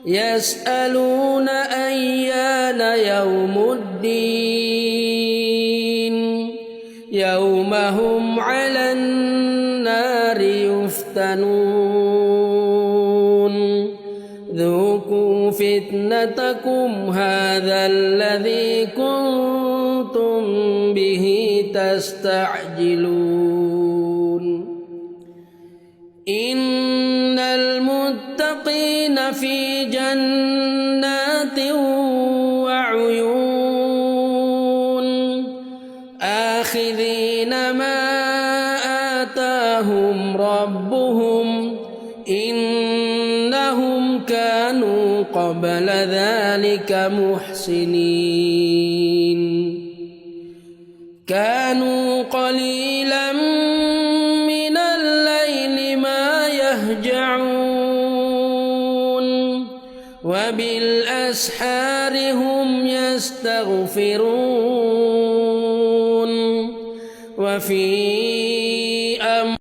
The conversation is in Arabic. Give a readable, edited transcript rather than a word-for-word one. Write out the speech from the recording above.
يسألون أيان يوم الدين يوم هم على النار يفتنون ذوقوا فتنتكم هذا الذي كنتم به تستعجلون إن المتقين في جنات وعيون آخذين ما آتاهم ربهم إنهم كانوا قبل ذلك محسنين كانوا قليلا من الليل ما يهجعون وبالأسحار هم يستغفرون وفي